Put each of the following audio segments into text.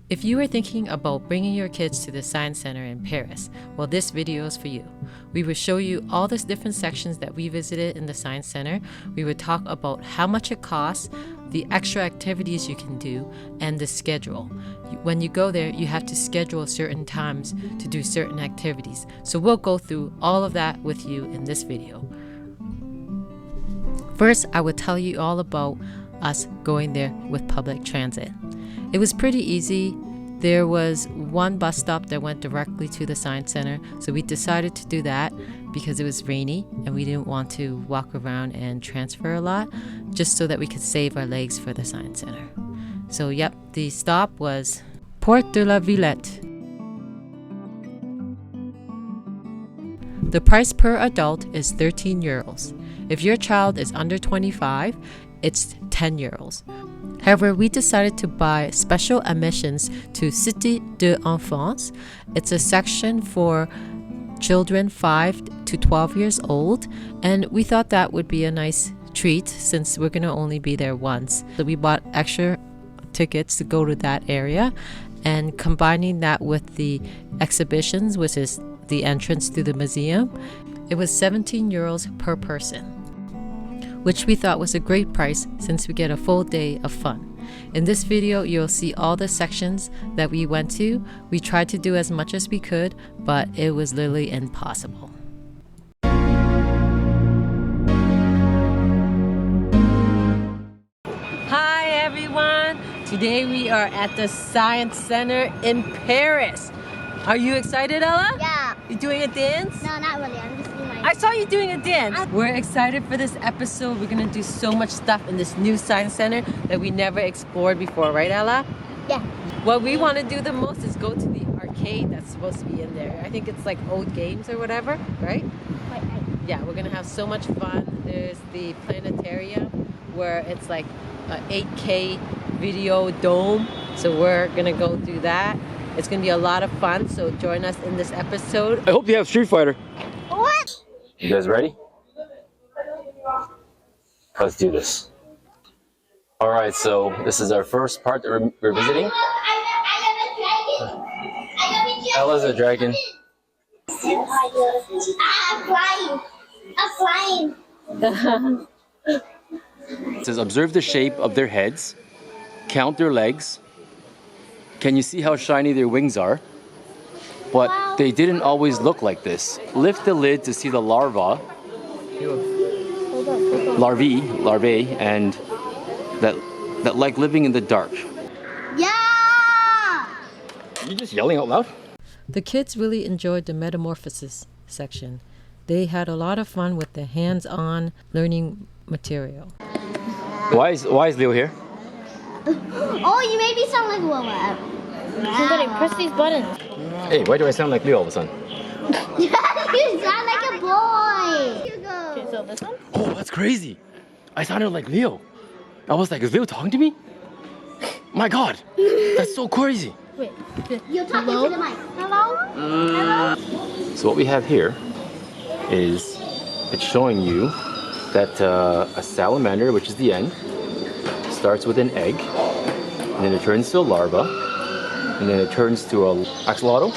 If you are thinking about bringing your kids to the Science Center in Paris, well, this video is for you. We will show you all the different sections that we visited in the Science Center. We would talk about how much it costs, the extra activities you can do, and the schedule. When you go there, you have to schedule certain times to do certain activities. So we'll go through all of that with you in this video. First, I will tell you all about us going there with public transit. It was pretty easy. There was one bus stop that went directly to the Science Center, so we decided to do that because it was rainy and we didn't want to walk around and transfer a lot, just so that we could save our legs for the Science Center. So yep, the stop was Porte de la Villette. The price per adult is 13 euros. If your child is under 25, it's 10 euros. However, we decided to buy special admissions to Cité de Enfance. It's a section for children 5 to 12 years old, and we thought that would be a nice treat since we're going to only be there once. So we bought extra tickets to go to that area, and combining that with the exhibitions, which is the entrance to the museum, it was 17 euros per person, which we thought was a great price since we get a full day of fun. In this video, you'll see all the sections that we went to. We tried to do as much as we could, but it was literally impossible. Hi everyone! Today we are at the Science Center in Paris. Are you excited, Ella? Yeah. You doing a dance? No, not really. I'm just doing my... I saw you doing a dance. We're excited for this episode. We're gonna do so much stuff in this new Science Center that we never explored before, right, Ella? Yeah. What we want to do the most is go to the arcade that's supposed to be in there. I think it's like old games or whatever, right? Right. Yeah, we're gonna have so much fun. There's the planetarium where it's like an 8K video dome. So we're gonna go do that. It's gonna be a lot of fun, so join us in this episode. I hope you have Street Fighter. What? You guys ready? Let's do this. All right, so this is our first part that we're visiting. Ella's a dragon. I'm flying. It says observe the shape of their heads, count their legs. Can you see how shiny their wings are? But they didn't always look like this. Lift the lid to see the larvae, and that like living in the dark. Yeah! Are you just yelling out loud? The kids really enjoyed the Metamorphoses section. They had a lot of fun with the hands-on learning material. Why is Leo here? Oh, you made me sound like Lola. Somebody press these buttons. Hey, why do I sound like Leo all of a sudden? You sound like a boy. Here you go. Okay, so this one? Oh, that's crazy. I sounded like Leo. I was like, is Leo talking to me? My God, that's so crazy. Wait. You're talking to the mic. Hello? Hello? So what we have here is it's showing you that a salamander, which is the end, starts with an egg, and then it turns to a larva, and then it turns to an axolotl,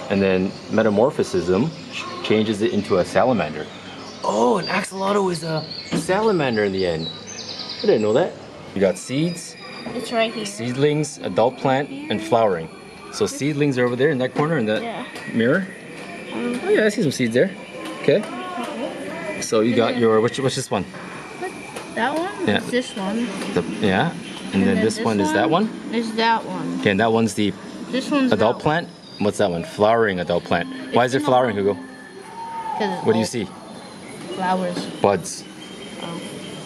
and then metamorphism changes it into a salamander. Oh, an axolotl is a salamander in the end. I didn't know that. You got seeds, It's right here. seedlings, adult plant, and flowering. So seedlings are over there in that corner in that mirror. Oh yeah, I see some seeds there. Okay. So you got your, what's this one? That one? Yeah. It's this one. Yeah. And then this one is that one? Is that one. Okay, and that one's the This one's adult that plant? What's that one? Flowering adult plant. Why is it flowering, Hugo? One. What do you see? Flowers. Buds. Oh.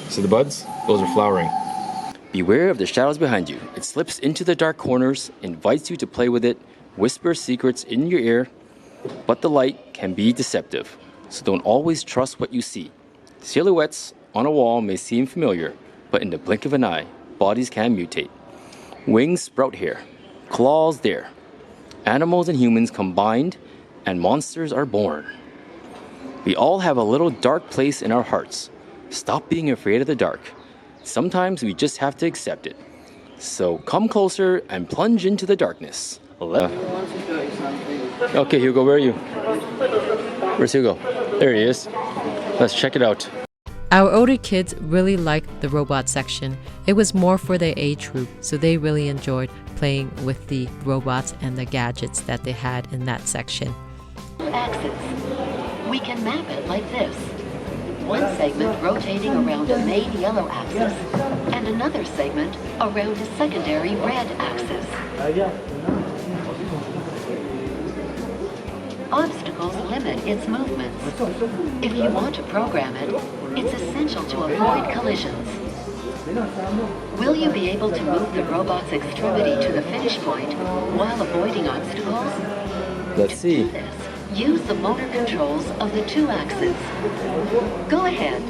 See the buds? Those are flowering. Beware of the shadows behind you. It slips into the dark corners, invites you to play with it, whispers secrets in your ear, but the light can be deceptive. So don't always trust what you see. Silhouettes on a wall may seem familiar, but in the blink of an eye, bodies can mutate. Wings sprout here, claws there. Animals and humans combined, and monsters are born. We all have a little dark place in our hearts. Stop being afraid of the dark. Sometimes we just have to accept it. So come closer and plunge into the darkness. Okay, Hugo, where are you? Where's Hugo? There he is. Let's check it out. Our older kids really liked the robot section. It was more for their age group, so they really enjoyed playing with the robots and the gadgets that they had in that section. Axis. We can map it like this. One segment rotating around a main yellow axis, and another segment around a secondary red axis. Obstacles limit its movements. If you want to program it, it's essential to avoid collisions. Will you be able to move the robot's extremity to the finish point while avoiding obstacles? Let's see. To do this, use the motor controls of the two axes. Go ahead.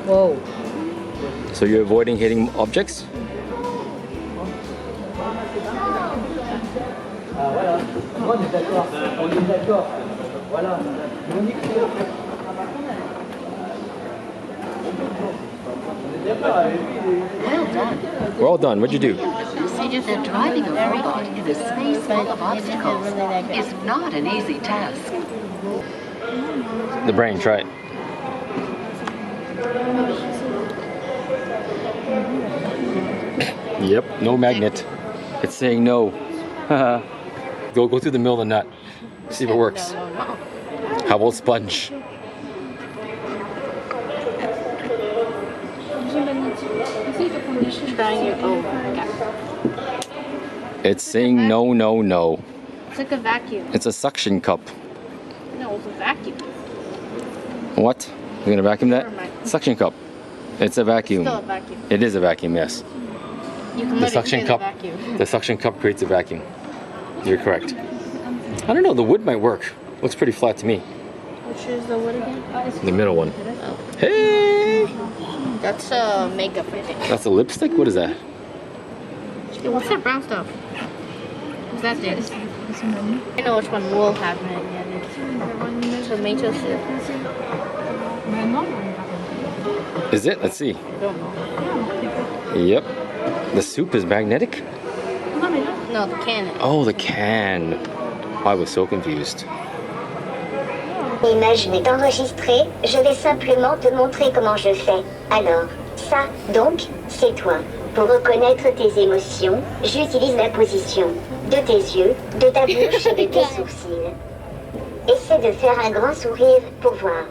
Whoa. So you're avoiding hitting objects? Well done. Well done. What'd you do? That driving a robot in a space full of obstacles is not an easy task. The brain, try it. Yep, no magnet. It's saying no. Go through the middle of the nut. See if it works. How about sponge? Trying it over. It's saying no, no, no. It's like a vacuum. It's a suction cup. No, it's a vacuum. What? You're gonna vacuum that? Never mind. Suction cup. It's a vacuum. Still a vacuum. It is a vacuum, yes. You can The let it suction hear cup. the vacuum. The suction cup creates a vacuum. You're correct. I don't know. The wood might work. Looks pretty flat to me. Which is the wood again? The middle one. Hey! That's makeup, I think. That's a lipstick? What is that? Hey, what's that brown stuff? What's that there? I know which one will have it. Tomato soup. Is it? Let's see. Don't know. Yep. The soup is magnetic? No, the can. Oh, the can. I was so confused. L'image est enregistrée, je vais simplement te montrer comment je fais. Alors, ça, donc, c'est toi. Pour reconnaître tes émotions, j'utilise la position de tes yeux, de ta bouche et de tes sourcils. Essaie de faire un grand sourire pour voir.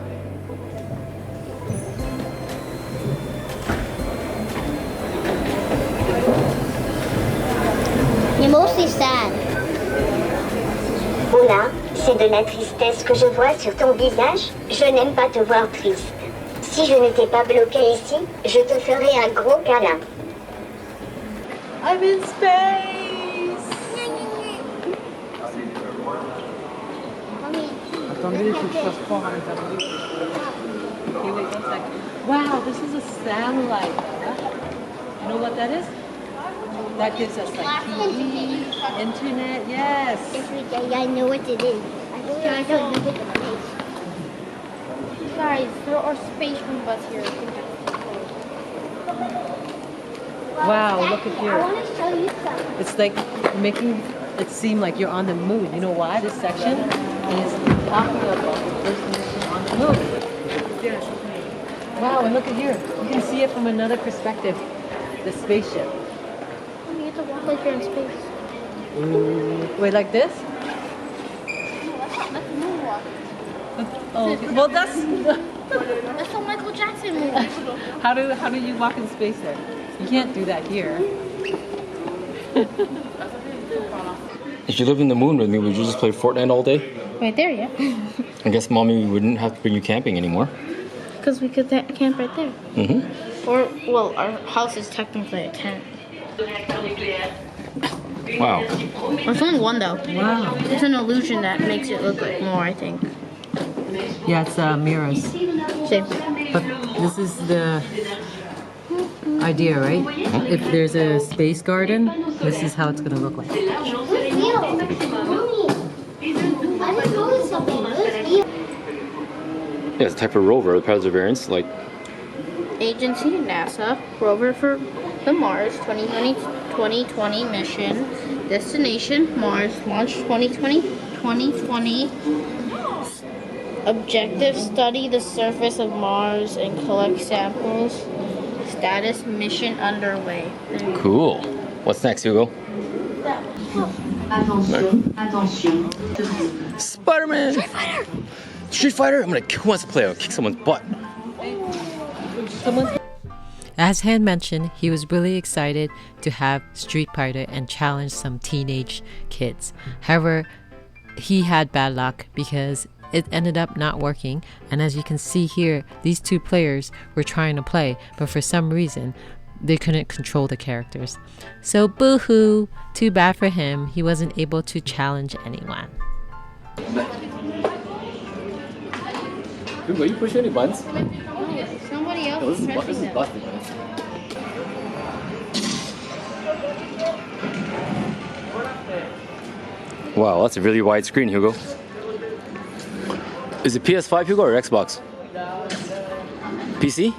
You're mostly sad. Oula, c'est de la tristesse que je vois sur ton visage. Je n'aime pas te voir triste. Si je ne t'ai pas bloqué ici, je te ferai un gros câlin. I'm in space! Attendez, il faut que je fasse croire à l'intérieur. Okay, wait 1 second. Wow, this is a satellite. You know what that is? That gives us like TV, internet, yes. Every day I know what it is. I don't know what it is. Guys, there are space robots here. Wow, look at I here. want to show you something. It's like making it seem like you're on the moon. You know why? This section is talking about the first mission on the moon. Wow, and look at here. You can see it from another perspective. The spaceship. You have to walk like you're in space. Wait, like this? That's a moonwalk. Oh, okay. Well, that's That's how Michael Jackson moved. how do you walk in space then? You can't do that here. If you lived in the moon with me, would you just play Fortnite all day? Right there, yeah. I guess mommy wouldn't have to bring you camping anymore. Because we could camp right there. Mm-hmm. Or, well, our house is technically a tent. Wow. It's only one though. Wow. It's an illusion that makes it look like more, I think. Yeah, it's mirrors. Same. But this is the idea, right? If there's a space garden, this is how it's going to look like. Yeah, it's a type of rover, the Perseverance, like Agency, NASA, rover for the Mars 2020 mission, destination Mars, launch 2020. Objective, study the surface of Mars and collect samples. Status, mission underway. Cool. What's next, Hugo? Attention. Spider-Man! Street Fighter? Who wants to play? I'll kick someone's butt. As Han mentioned, he was really excited to have Street Fighter and challenge some teenage kids. However, he had bad luck because it ended up not working, and as you can see here, these two players were trying to play, but for some reason they couldn't control the characters. So boo-hoo, too bad for him, he wasn't able to challenge anyone. Hugo, you push any buttons? Somebody else This is is pressing them. busted. Wow, that's a really wide screen, Hugo. Is it PS5, Hugo, or Xbox? PC?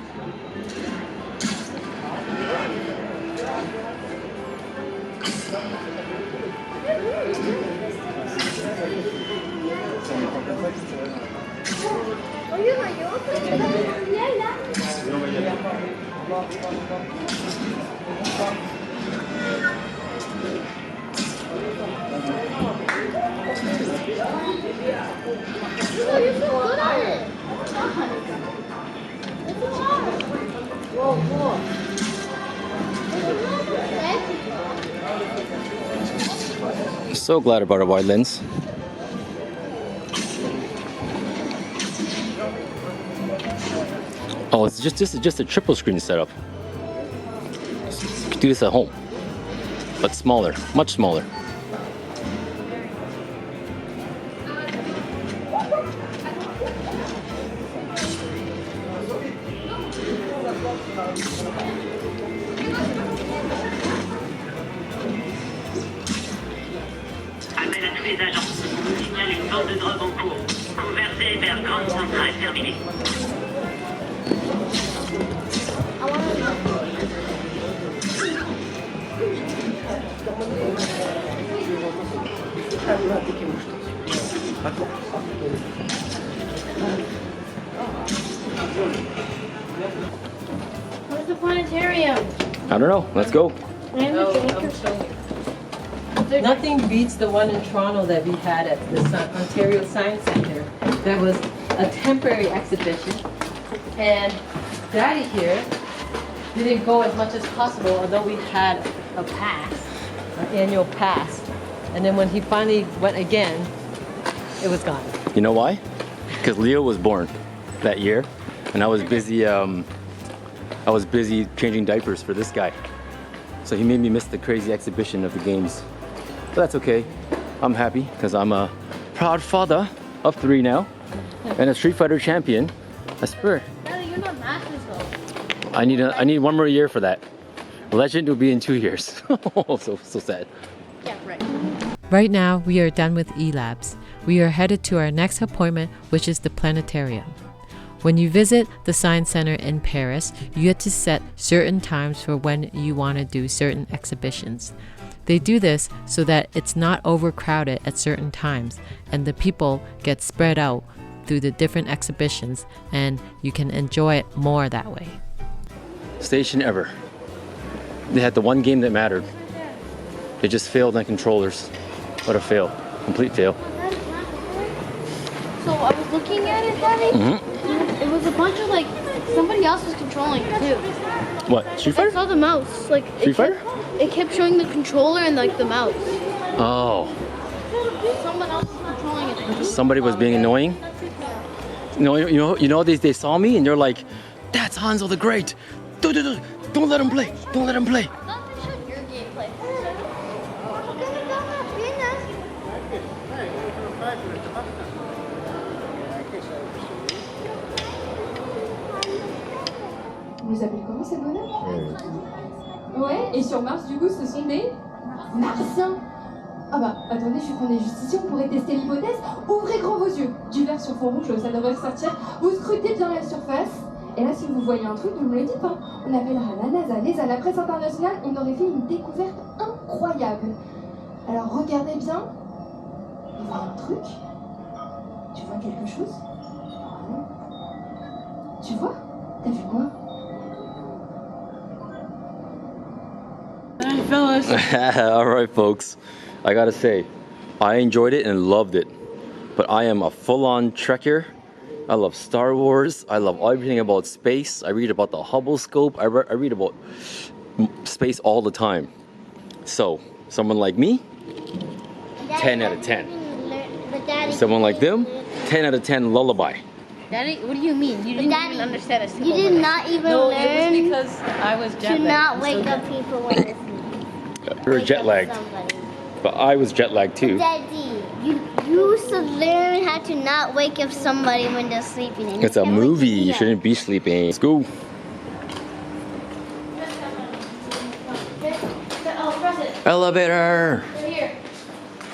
I'm so glad about a wide lens. Oh, it's just a triple screen setup. You can do this at home, but smaller, much smaller. Appel à tous les agents. Signale une vente de drogue en cours. Convergez vers Grande Centrale terminée. Where's the planetarium? I don't know. Let's go. Nothing beats the one in Toronto that we had at the Ontario Science Centre. That was a temporary exhibition, and Daddy here didn't go as much as possible, although we had a pass, an annual pass. And then when he finally went again, it was gone. You know why? Because Leo was born that year, and I was busy. Changing diapers for this guy, so he made me miss the crazy exhibition of the games. But that's okay. I'm happy because I'm a proud father of 3 now, and a Street Fighter champion. I swear. Daddy, you're not masters though. I need 1 more year for that. Legend will be in 2 years. so sad. Yeah, right. Right now, we are done with E-Labs. We are headed to our next appointment, which is the planetarium. When you visit the Science Center in Paris, you get to set certain times for when you want to do certain exhibitions. They do this so that it's not overcrowded at certain times, and the people get spread out through the different exhibitions, and you can enjoy it more that way. Station ever. They had the one game that mattered. They just failed on controllers. What a fail. Complete fail. So I was looking at it, Daddy. Mm-hmm. It was a bunch of somebody else was controlling it too. What? Street Fighter? I saw the mouse. Street Fighter? It kept showing the controller and the mouse. Oh. Someone else was controlling it. Somebody was being annoying? They saw me and they're like, that's Hanzo the Great. Don't let him play. Don't let him play. Your gameplay. On les appelle comment ces bonhommes? Ouais, et sur Mars, du coup, ce sont des martiens. Ah bah, attendez, vu qu'on est juste ici, on pourrait tester l'hypothèse. Ouvrez grand vos yeux. Du vert sur fond rouge, ça devrait sortir. Vous scrutez bien la surface. Et là, si vous voyez un truc, vous me le dites, hein. On appellera la NASA, l'ESA, la presse internationale, on aurait fait une découverte incroyable. Alors regardez bien. Il y a un truc. Tu vois quelque chose? Non. Tu vois? T'as vu quoi? All right, folks. I gotta say, I enjoyed it and loved it. But I am a full-on Trekker. I love Star Wars. I love everything about space. I read about the Hubble scope. I read about space all the time. So, someone like me, 10 out of 10. Someone like them, 10 out of 10 lullaby. Daddy, what do you mean? You didn't even understand a single You did word. not even No, learn it was because I was jet to lagged. not wake up people when they're sleeping. You're Wake jet up lagged, somebody. but I was jet lagged too. Daddy, you used to learn how to not wake up somebody when they're sleeping. And It's you a can't wake movie. me You up. shouldn't be sleeping. Let's go. Elevator.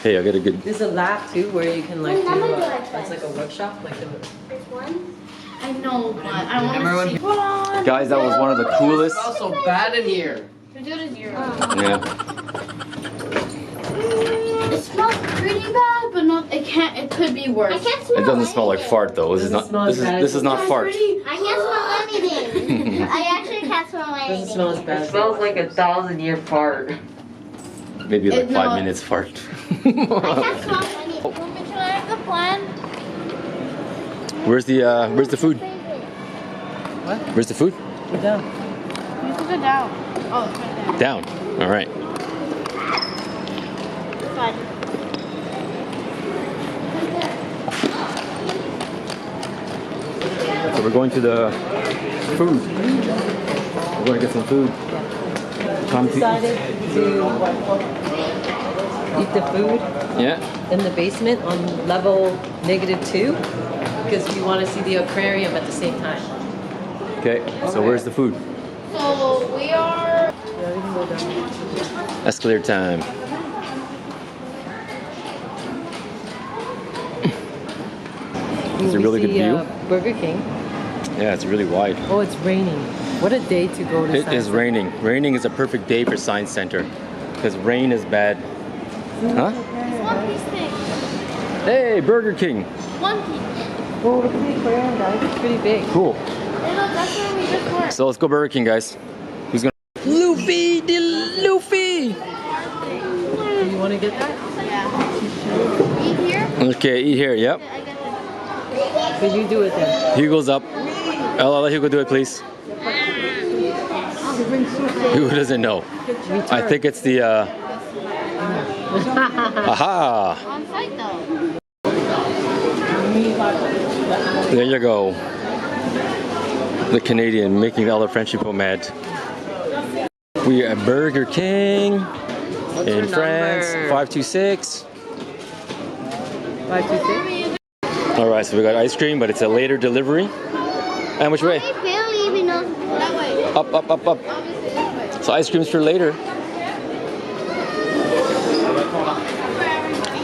Hey, I got a good. There's a lab too where you can like Well, do I'm gonna do it's it like a workshop, like a This one? I know, but I want to see. Guys, that was one of the coolest. It's so bad in here. Do it in your. Yeah. It smells pretty bad, but not. It can't. It could be worse. I can't smell It doesn't smell like anything. fart though. This is Doesn't smell not. as bad This is as not fart. I can't smell anything. I actually can't smell anything. doesn't smell as bad. It smells like a 1,000-year fart. Maybe like No. 5 minutes fart. I can't smell anything. The plan. Where's the food? What? Where's the food? We're done. You can go down. Oh, it's right there. Down. All right. Fine. So we're going to the food. We're going to get some food. Time to Decided to eat the food Yeah. in the basement on level -2 because we want to see the aquarium at the same time. Okay. So where's the food? So we are. Yeah, we can go down. Escalator time. It's a We really good see, view. Burger King. Yeah, it's really wide. Oh, it's raining. What a day to go to It Science is Center. raining. Raining is a perfect day for Science Center because rain is bad. Huh? One piece thing. Hey, Burger King. One piece. Oh, look at the aquarium, guys. It's pretty big. Cool. Hey, look, that's where we just were. So let's go Burger King, guys. Who's gonna? Luffy, Luffy. Do you want to get that? Yeah. Eat here. Okay, eat here. Yep. I got Could you do it then? Hugo's up. I'll let Hugo do it, please. Hugo doesn't know. I think it's the. Aha! the on site though. There you go. The Canadian making the other French people mad. We are at Burger King in France. 526. 526. All right, so we got ice cream, but it's a later delivery. And which way? I barely even know. That way. Up, up, up, up. Obviously that way. So ice cream's for later.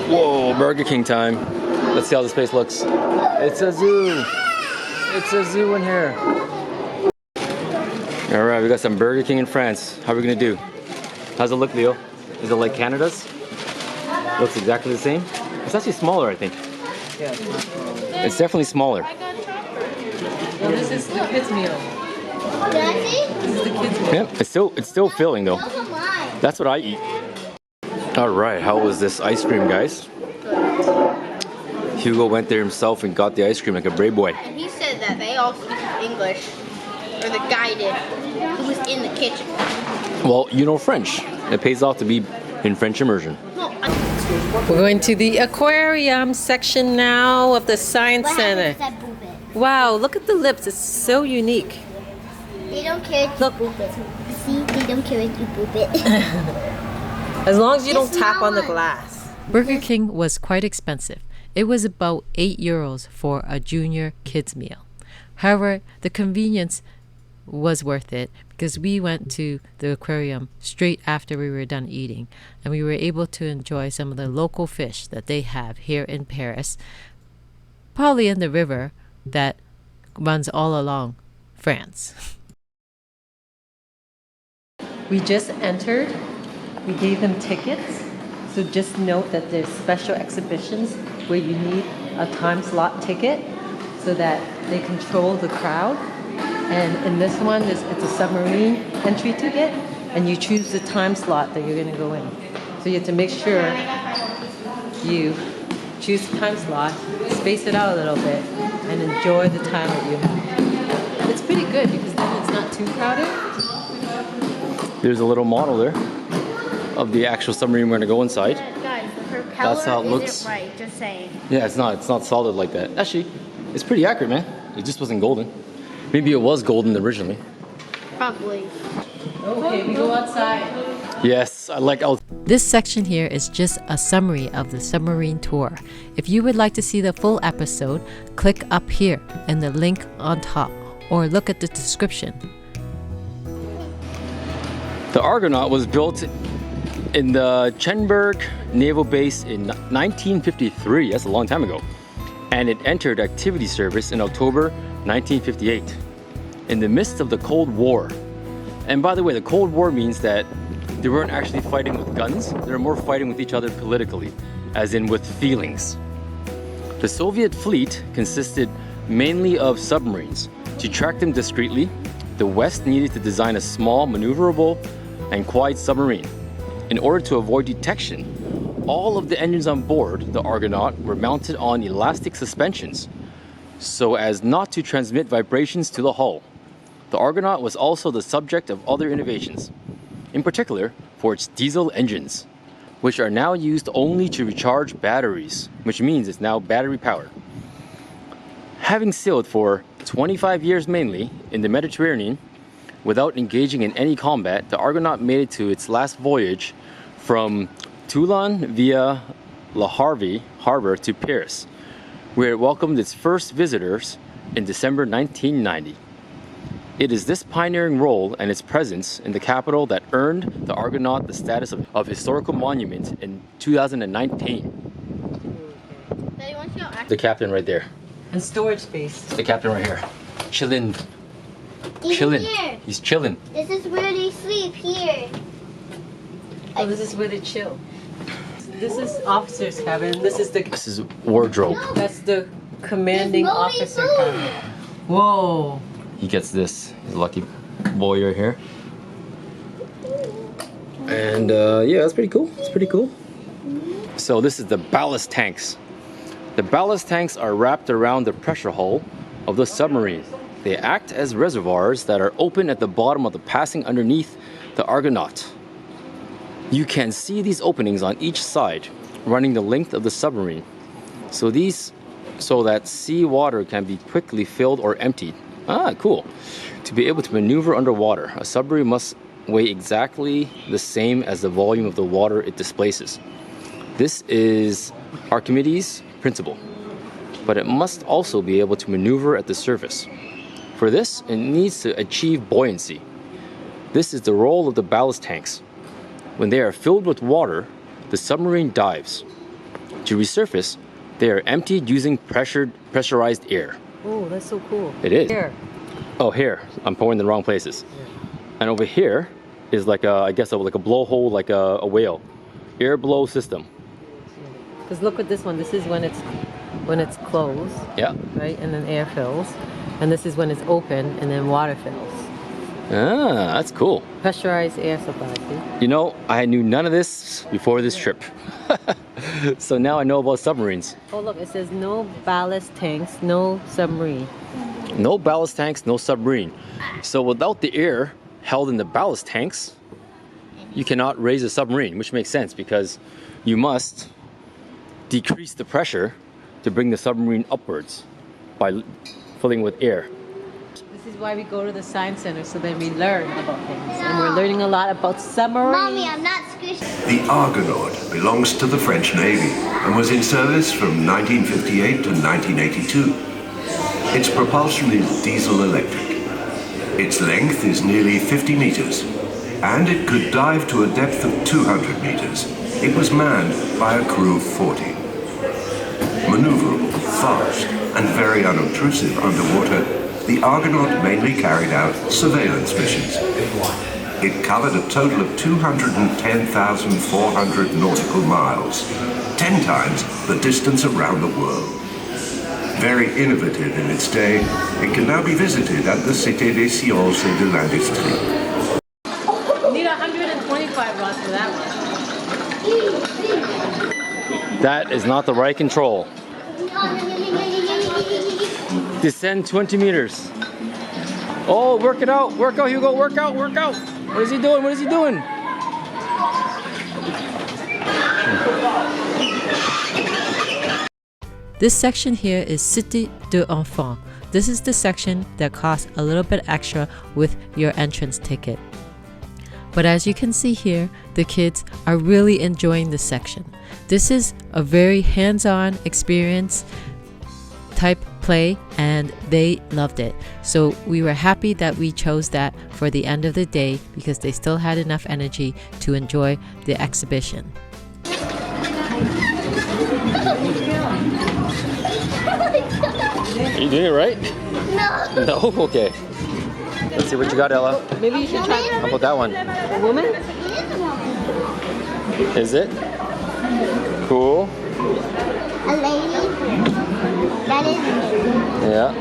Whoa, Burger King time. Let's see how this place looks. It's a zoo. It's a zoo in here. All right, we got some Burger King in France. How are we gonna do? How's it look, Leo? Is it like Canada's? Looks exactly the same. It's actually smaller, I think. Yeah. It's definitely smaller. I got chocolate. Well, this is the kids' meal. Daddy? This is the kids' meal. Yeah, it's still filling though. Those are mine. That's what I eat. All right, how was this ice cream, guys? Hugo went there himself and got the ice cream like a brave boy. And he said that they all speak English, or the guy did, who was in the kitchen. Well, you know French. It pays off to be in French immersion. No, We're going to the aquarium section now of the Science What Center. happens if I boop it? Wow, look at the lips. It's so unique. They don't care if you boop it. See, they don't care if you boop it. As long as you don't It's tap on the not. glass. Burger King was quite expensive. It was about €8 for a junior kids meal. However, the convenience was worth it because we went to the aquarium straight after we were done eating, and we were able to enjoy some of the local fish that they have here in Paris, probably in the river that runs all along France. We just entered. We gave them tickets. So just note that there's special exhibitions where you need a time slot ticket so that they control the crowd. And in this one, it's a submarine entry ticket, and you choose the time slot that you're going to go in. So you have to make sure you choose the time slot, space it out a little bit, and enjoy the time that you have. It's pretty good because then it's not too crowded. There's a little model there of the actual submarine we're going to go inside. Guys, the propeller That's how it looks. isn't right, just saying. Yeah, it's not solid like that. Actually, it's pretty accurate, man. It just wasn't golden. Maybe it was golden originally. Probably. Okay, we go outside. Yes, I like out. This section here is just a summary of the submarine tour. If you would like to see the full episode, click up here and the link on top, or look at the description. The Argonaut was built in the Chenberg Naval Base in 1953. That's a long time ago. And it entered activity service in October 1958 in the midst of the Cold War. And by the way, the Cold War means that they weren't actually fighting with guns, they were more fighting with each other politically, as in with feelings. The Soviet fleet consisted mainly of submarines. To track them discreetly, the West needed to design a small, maneuverable, and quiet submarine. In order to avoid detection, all of the engines on board the Argonaut were mounted on elastic suspensions so as not to transmit vibrations to the hull. The Argonaut was also the subject of other innovations, in particular for its diesel engines, which are now used only to recharge batteries, which means it's now battery powered. Having sailed for 25 years mainly in the Mediterranean without engaging in any combat, the Argonaut made it to its last voyage from Toulon via Le Havre harbor to Paris, where it welcomed its first visitors in December 1990. It is this pioneering role and its presence in the capital that earned the Argonaut the status of historical monument in 2019. The captain right there. And storage space. The captain right here. Chillin'. Even here. He's chilling. This is where they sleep here. Oh, this is where they chill. This is officer's cabin. This is wardrobe. That's the commanding officer cabin. Whoa. He gets this. He's a lucky boy right here. And yeah, that's pretty cool. It's pretty cool. So this is the ballast tanks. The ballast tanks are wrapped around the pressure hull of the submarine. They act as reservoirs that are open at the bottom of the passing underneath the Argonaut. You can see these openings on each side running the length of the submarine. So that seawater can be quickly filled or emptied. Ah, cool. To be able to maneuver underwater, a submarine must weigh exactly the same as the volume of the water it displaces. This is Archimedes' principle, but it must also be able to maneuver at the surface. For this, it needs to achieve buoyancy. This is the role of the ballast tanks. When they are filled with water, the submarine dives. To resurface, they are emptied using pressurized air. Oh, that's so cool. It is. Here. Oh, here. I'm pouring in the wrong places. Yeah. And over here is like a blowhole, like a whale. Air blow system. Because look at this one. This is when it's closed. Yeah. Right, and then air fills. And this is when it's open, and then water fills. Ah, that's cool. Pressurized air supply, see? You know, I knew none of this before this trip. So now I know about submarines. Oh, look, it says no ballast tanks, no submarine. No ballast tanks, no submarine. So without the air held in the ballast tanks, you cannot raise a submarine, which makes sense because you must decrease the pressure to bring the submarine upwards by filling with air. This is why we go to the Science Center, so that we learn about things. And we're learning a lot about submarines. Mommy, I'm not squishy. The Argonaut belongs to the French Navy and was in service from 1958 to 1982. Its propulsion is diesel-electric. Its length is nearly 50 meters, and it could dive to a depth of 200 meters. It was manned by a crew of 40. Maneuverable, fast, and very unobtrusive underwater, the Argonaut mainly carried out surveillance missions. It covered a total of 210,400 nautical miles, 10 times the distance around the world. Very innovative in its day, it can now be visited at the Cité des Sciences et de l'Industrie. You need 125 rods for that one. That is not the right control. Descend 20 meters. Oh, work it out, Hugo, work out. What is he doing? This section here is Cité de Enfants. This is the section that costs a little bit extra with your entrance ticket. But as you can see here, the kids are really enjoying this section. This is a very hands-on experience type play, and they loved it. So we were happy that we chose that for the end of the day because they still had enough energy to enjoy the exhibition. Are you doing it right? No. No? Okay. Let's see what you got, Ella. Maybe you should try. How about that one? A woman? Is it? Cool. A lady? That is me. Yeah.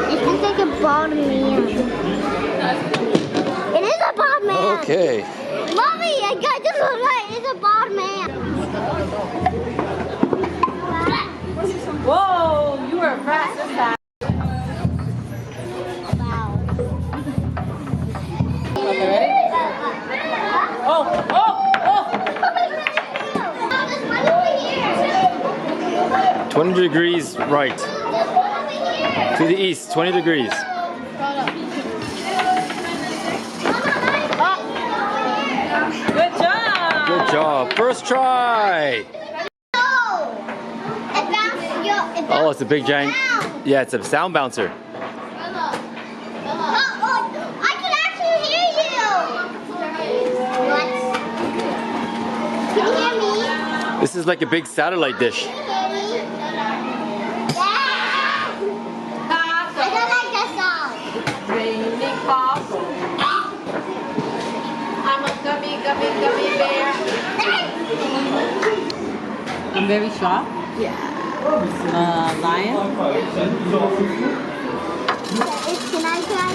It looks like a bald man. It is a bald man. Okay. Mommy, I got this one right. It's a bald man. Whoa, you are fast this time. Okay, ready? Oh! 20 degrees right. To the east, 20 degrees. Good job! Good job. First try. Oh, it's a big giant. Yeah, it's a sound bouncer. I can actually hear you. What? Can you hear me? This is like a big satellite dish. Can you hear me? I don't like that song. Raining falls. I'm a gummy bear. I'm very sharp. Yeah. Lion. Can I try?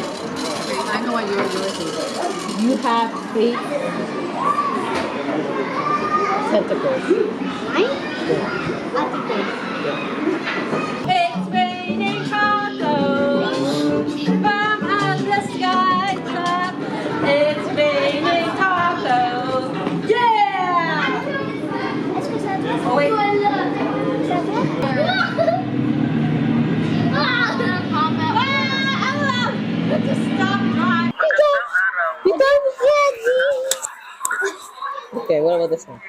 I know what you're doing. You have 8 tentacles. Mine? It's raining tacos from the sky top. It's raining tacos. Yeah! Oh, wait. Okay, what about this one?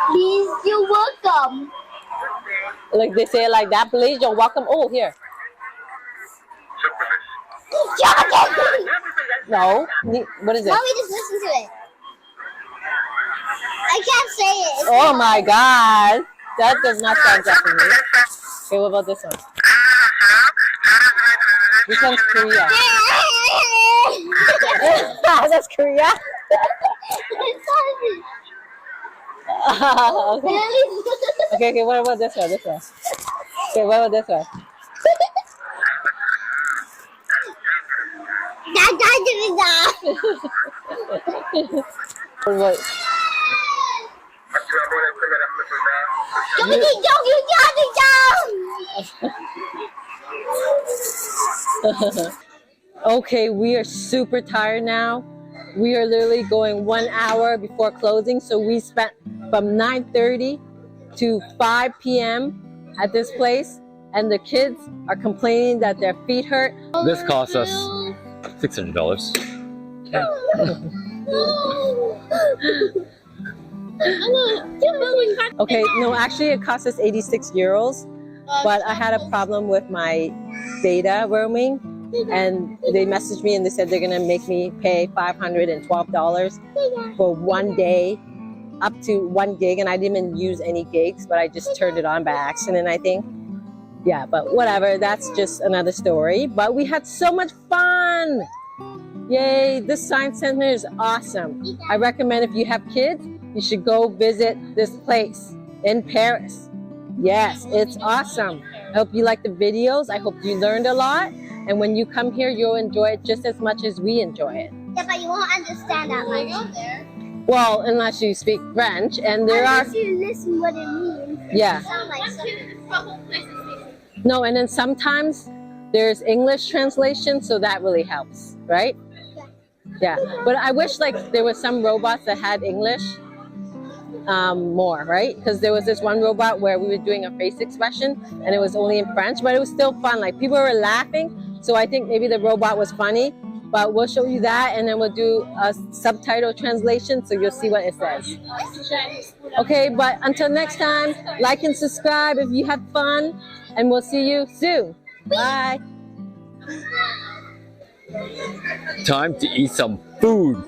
Please, you're welcome. Like they say it like that, please, you're welcome. Oh, here. No. What is it? Mommy, just listen to it. I can't say it. It's Oh my God. That does not sound Japanese. Okay, what about this one? This one's Korea. That's Korea? Okay, what about this one? Okay, what about this one? What? Okay, we are super tired now. We are literally going 1 hour before closing, so we spent from 9:30 to 5 p.m. at this place, and the kids are complaining that their feet hurt. This cost us $600. Okay, no, actually it cost us 86 euros, but I had a problem with my data roaming, and they messaged me and they said they're gonna make me pay $512 for 1 day, up to 1 gig, and I didn't even use any gigs, but I just turned it on by accident, I think. Yeah, but whatever, that's just another story. But we had so much fun. Yay, this science center is awesome. I recommend if you have kids, you should go visit this place in Paris. Yes, it's awesome. I hope you like the videos. I hope you learned a lot. And when you come here, you'll enjoy it just as much as we enjoy it. Yeah, but you won't understand that much. Well, unless you speak French, and there unless you listen what it means. Yeah. It sounds like something. No, and then sometimes there's English translation, so that really helps, right? Yeah. But I wish like there was some robots that had English more, right? Because there was this one robot where we were doing a face expression and it was only in French, but it was still fun. Like people were laughing, so I think maybe the robot was funny. But we'll show you that, and then we'll do a subtitle translation, so you'll see what it says. Okay, but until next time, like and subscribe if you had fun, and we'll see you soon. Bye. Time to eat some food.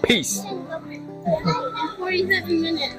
Peace. 47 minutes.